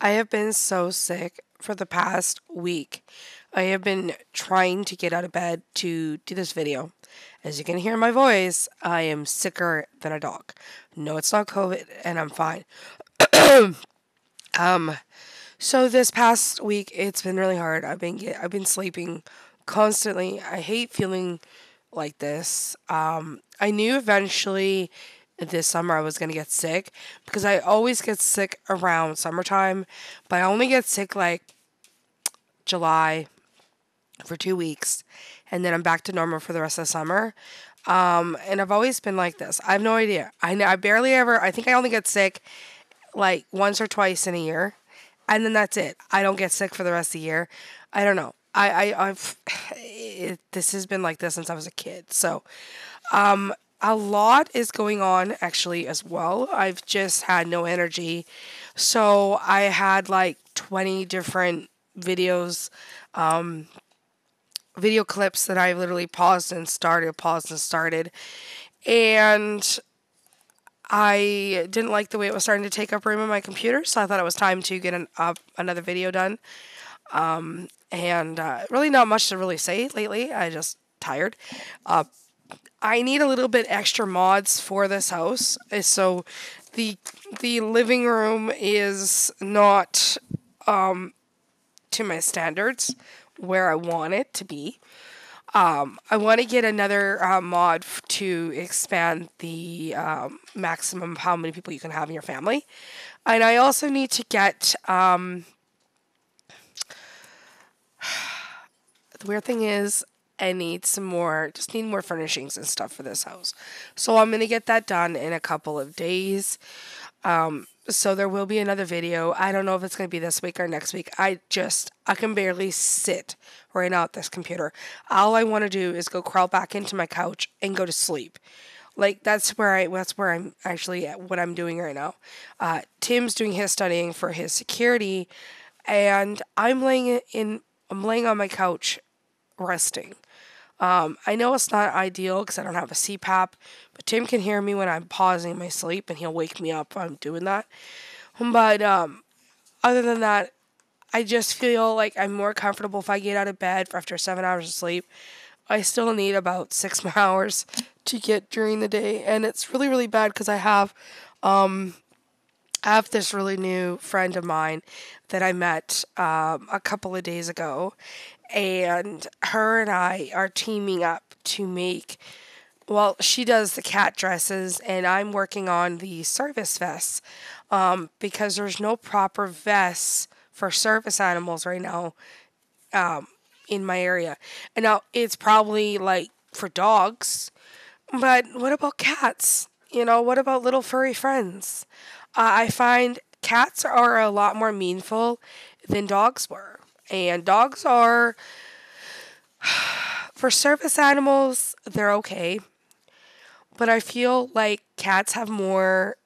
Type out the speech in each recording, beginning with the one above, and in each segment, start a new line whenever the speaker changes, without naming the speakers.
I have been so sick for the past week. I have been trying to get out of bed to do this video. As you can hear in my voice, I am sicker than a dog. No, it's not COVID, and I'm fine. Um, so this past week, it's been really hard. I've been sleeping constantly. I hate feeling like this. I knew eventually this summer I was gonna get sick because I always get sick around summertime, but I only get sick like July for 2 weeks, and then I'm back to normal for the rest of the summer. And I've always been like this. I have no idea. I barely ever. I think I only get sick like once or twice in a year, and then that's it. I don't get sick for the rest of the year. I don't know. This has been like this since I was a kid. So a lot is going on actually as well. I've just had no energy. So I had like 20 different videos, video clips that I literally paused and started. And I didn't like the way it was starting to take up room in my computer. So I thought it was time to get another video done. And really not much to really say lately. I just tired. I need a little bit extra mods for this house. So the the living room is not to my standards where I want it to be. I want to get another mod to expand the maximum of how many people you can have in your family. And I also need to get the weird thing is I need some more, just need more furnishings and stuff for this house. So I'm going to get that done in a couple of days. So there will be another video. I don't know if it's going to be this week or next week. I can barely sit right now at this computer. All I want to do is go crawl back into my couch and go to sleep. Like that's where I'm actually at what I'm doing right now. Tim's doing his studying for his security, and I'm laying on my couch resting. I know it's not ideal because I don't have a CPAP, but Tim can hear me when I'm pausing my sleep and he'll wake me up while I'm doing that. But other than that, I just feel like I'm more comfortable if I get out of bed after 7 hours of sleep. I still need about 6 more hours to get during the day, and it's really, really bad because I have this really new friend of mine that I met a couple of days ago, and her and I are teaming up to make. Well, she does the cat dresses, and I'm working on the service vests because there's no proper vests for service animals right now in my area. And now it's probably like for dogs, but what about cats? What about little furry friends? I find cats are a lot more meaningful than dogs were. And dogs are, for service animals, they're okay. But I feel like cats have more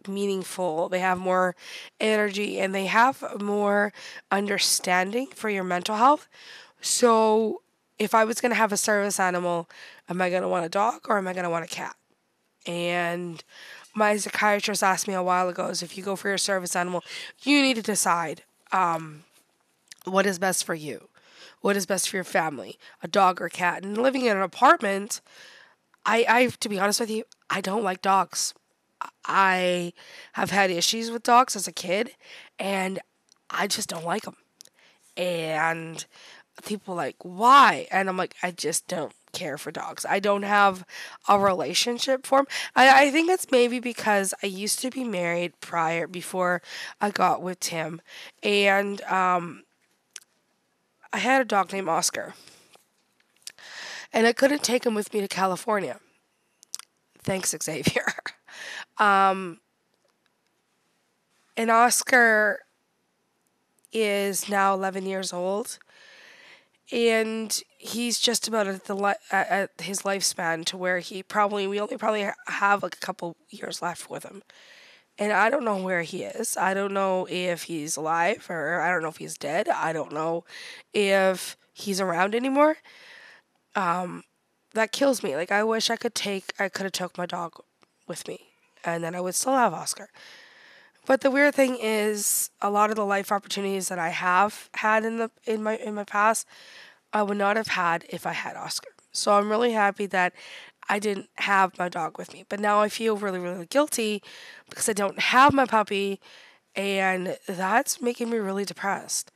meaningful, they have more energy, and they have more understanding for your mental health. So if I was going to have a service animal, am I going to want a dog or am I going to want a cat? And my psychiatrist asked me a while ago is if you go for your service animal, you need to decide what is best for you, what is best for your family, a dog or cat. And living in an apartment, I to be honest with you, I don't like dogs. I have had issues with dogs as a kid, and I just don't like them. And people are like, why? And I'm like, I just don't care for dogs. I don't have a relationship for them. I think it's maybe because I used to be married before I got with Tim. And I had a dog named Oscar. And I couldn't take him with me to California. Thanks, Xavier. And Oscar is now 11 years old. And he's just about at his lifespan to where we only probably have like a couple years left with him. And I don't know where he is. I don't know if he's alive or I don't know if he's dead. I don't know if he's around anymore. That kills me. Like I wish I could have took my dog with me and then I would still have Oscar. But the weird thing is, a lot of the life opportunities that I have had in my past, I would not have had if I had Oscar. So I'm really happy that I didn't have my dog with me. But now I feel really, really guilty because I don't have my puppy, and that's making me really depressed.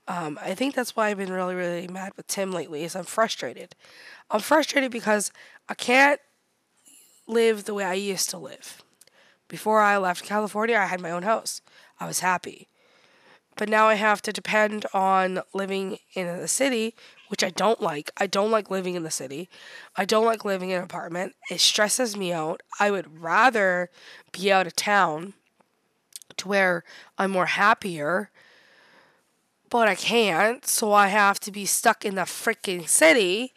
I think that's why I've been really, really mad with Tim lately. Is I'm frustrated. I'm frustrated because I can't live the way I used to live. Before I left California, I had my own house. I was happy. But now I have to depend on living in the city, which I don't like. I don't like living in the city. I don't like living in an apartment. It stresses me out. I would rather be out of town to where I'm more happier, but I can't, so I have to be stuck in the freaking city.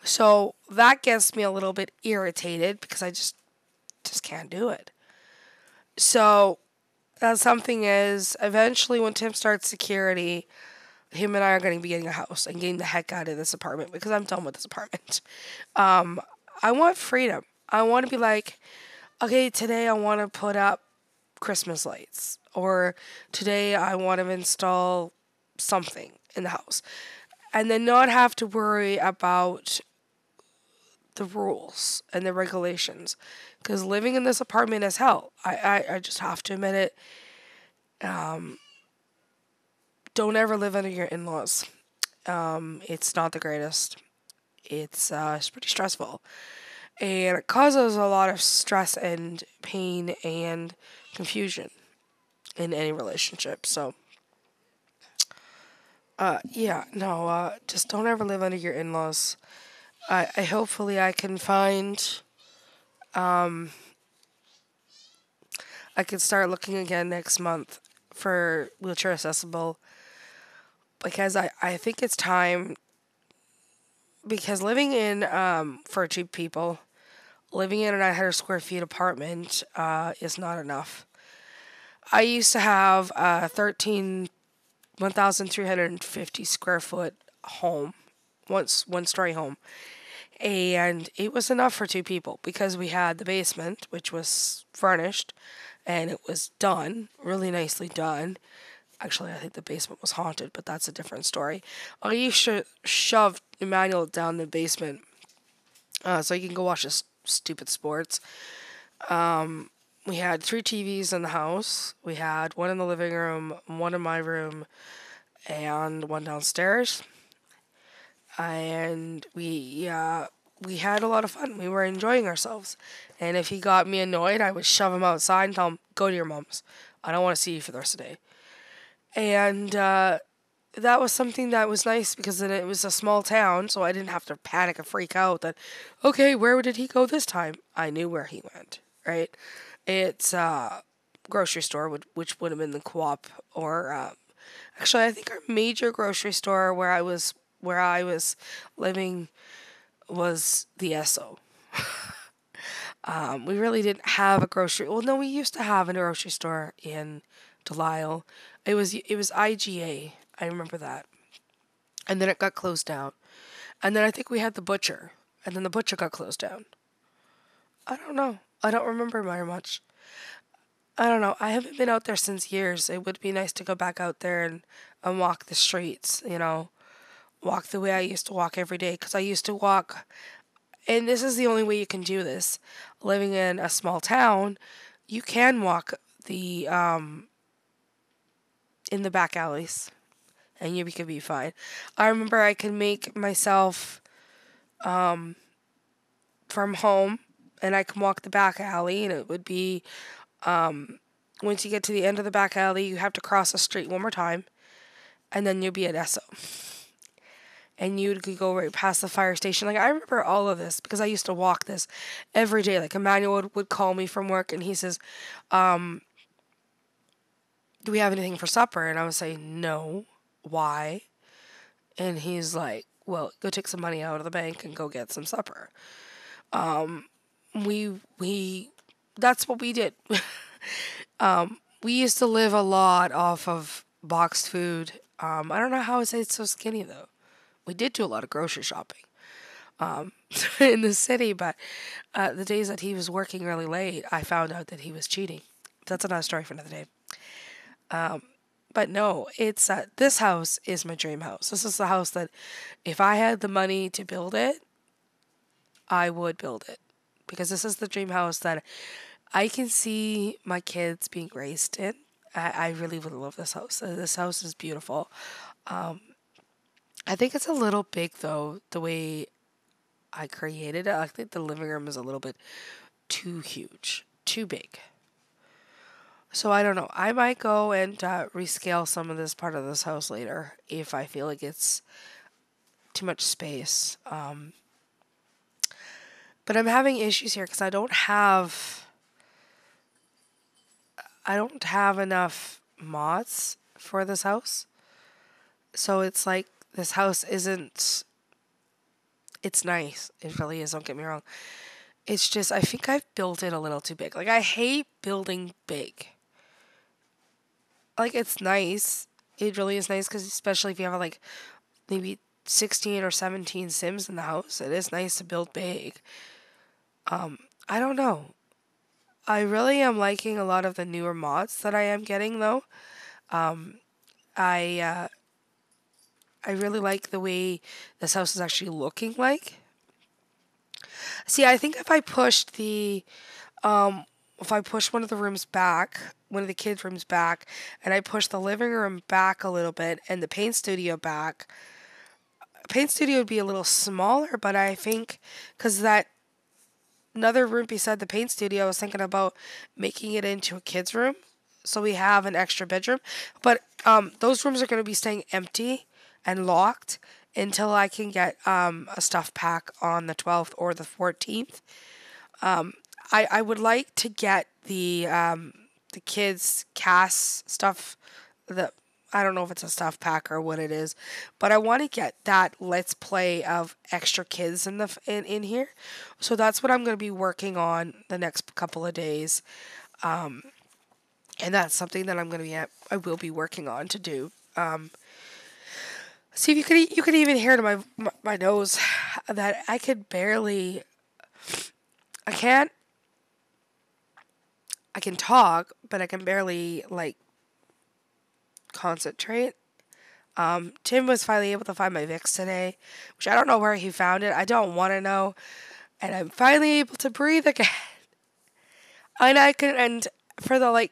So that gets me a little bit irritated because I just can't do it. So something is eventually when Tim starts security, him and I are going to be getting a house and getting the heck out of this apartment because I'm done with this apartment. I want freedom. I want to be like, okay, today I want to put up Christmas lights, or today I want to install something in the house, and then not have to worry about the rules and the regulations. Because living in this apartment is hell. I just have to admit it. Don't ever live under your in-laws. It's not the greatest. It's pretty stressful. And it causes a lot of stress and pain and confusion in any relationship. So, yeah, no, just don't ever live under your in-laws. I hopefully I can find, I could start looking again next month for wheelchair accessible, because I think it's time, because living in, for cheap people, living in a 900 square feet apartment is not enough. I used to have a 1,350 square foot home, one story home. And it was enough for two people because we had the basement, which was furnished, and it was done, really nicely done. Actually, I think the basement was haunted, but that's a different story. I used to shove Emmanuel down the basement so he can go watch his stupid sports. We had 3 TVs in the house. We had one in the living room, one in my room, and one downstairs. And we had a lot of fun. We were enjoying ourselves. And if he got me annoyed, I would shove him outside and tell him, "Go to your mom's. I don't want to see you for the rest of the day." And that was something that was nice because then it was a small town, so I didn't have to panic and freak out that, okay, where did he go this time? I knew where he went, right? It's grocery store, which would have been the Co-op, or actually, I think our major grocery store where I was living was the Esso. We really didn't have a grocery. Well, no, we used to have a grocery store in Delisle. It was IGA. I remember that, and then it got closed down. And then I think we had the butcher, and then the butcher got closed down. I don't know. I don't remember very much. I don't know. I haven't been out there since years. It would be nice to go back out there and walk the streets, walk the way I used to walk every day. Because I used to walk, and this is the only way you can do this. Living in a small town, you can walk in the back alleys, and you could be fine. I remember I could make myself from home, and I can walk the back alley, and it would be once you get to the end of the back alley, you have to cross the street one more time, and then you'll be at Esso. And you could go right past the fire station. Like, I remember all of this because I used to walk this every day. Like, Emmanuel would call me from work, and he says, "Do we have anything for supper?" And I would say, "No." "Why?" And he's like, "Well, go take some money out of the bank and go get some supper." We that's what we did. We used to live a lot off of boxed food. I don't know how I say it's so skinny though. We did do a lot of grocery shopping in the city, but the days that he was working really late, I found out that he was cheating. that's another story for another day. But no, it's this house is my dream house. This is the house that if I had the money to build it, I would build it. Because this is the dream house that I can see my kids being raised in. I really, really love this house. This house is beautiful. I think it's a little big, though, the way I created it. I think the living room is a little bit too huge, too big. So I don't know. I might go and rescale some of this part of this house later if I feel like it's too much space. But I'm having issues here because I don't have enough mods for this house. So it's like this house isn't. It's nice. It really is. Don't get me wrong. It's just I think I've built it a little too big. Like I hate building big. Like it's nice. It really is nice because especially if you have like maybe 16 or 17 Sims in the house, it is nice to build big. I don't know. I really am liking a lot of the newer mods that I am getting though. I really like the way this house is actually looking like. See, I think if I pushed one of the rooms back, one of the kids' rooms back, and I pushed the living room back a little bit and the paint studio back, paint studio would be a little smaller, but I think because that another room beside the paint studio, I was thinking about making it into a kid's room, so we have an extra bedroom. But those rooms are going to be staying empty and locked until I can get a stuff pack on the 12th or the 14th. I would like to get the kids' cast stuff. I don't know if it's a stuff pack or what it is, but I want to get that Let's Play of extra kids in here. So that's what I'm going to be working on the next couple of days, and that's something that I will be working on to do. See, if you could even hear to my nose that I could barely. I can talk, but I can barely like concentrate. Tim was finally able to find my Vicks today, which I don't know where he found it. I don't want to know. And I'm finally able to breathe again. And for the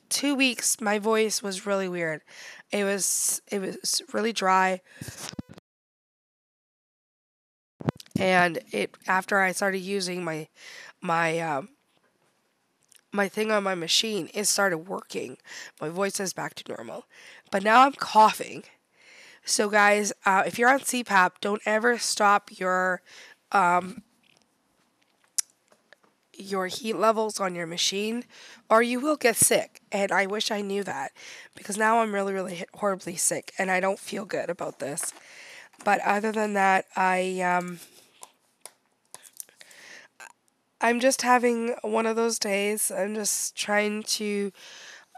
2 weeks, my voice was really weird. It was really dry. And after I started using my thing on my machine, it started working. My voice is back to normal. But now I'm coughing. So guys, if you're on CPAP, don't ever stop your heat levels on your machine, or you will get sick. And I wish I knew that, because now I'm really, really horribly sick, and I don't feel good about this. But other than that, I'm just having one of those days. I'm just trying to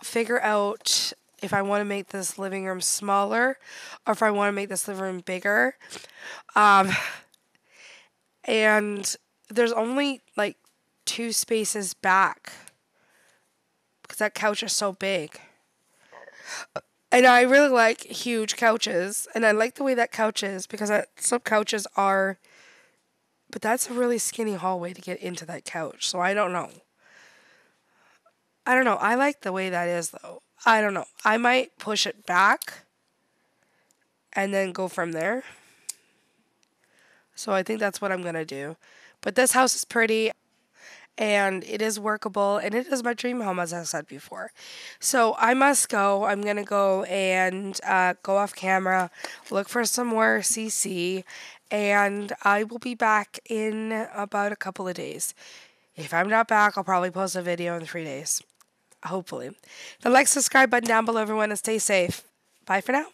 figure out if I want to make this living room smaller or if I want to make this living room bigger. And there's only 2 spaces back because that couch is so big. And I really like huge couches, and I like the way that couch is because some couches are. But that's a really skinny hallway to get into that couch, so I don't know. I like the way that is, though. I don't know. I might push it back and then go from there. So I think that's what I'm going to do. But this house is pretty, and it is workable, and it is my dream home, as I said before. So I must go. I'm going to go and go off camera, look for some more CC, and I will be back in about a couple of days. If I'm not back, I'll probably post a video in 3 days. Hopefully. The subscribe button down below, everyone, and stay safe. Bye for now.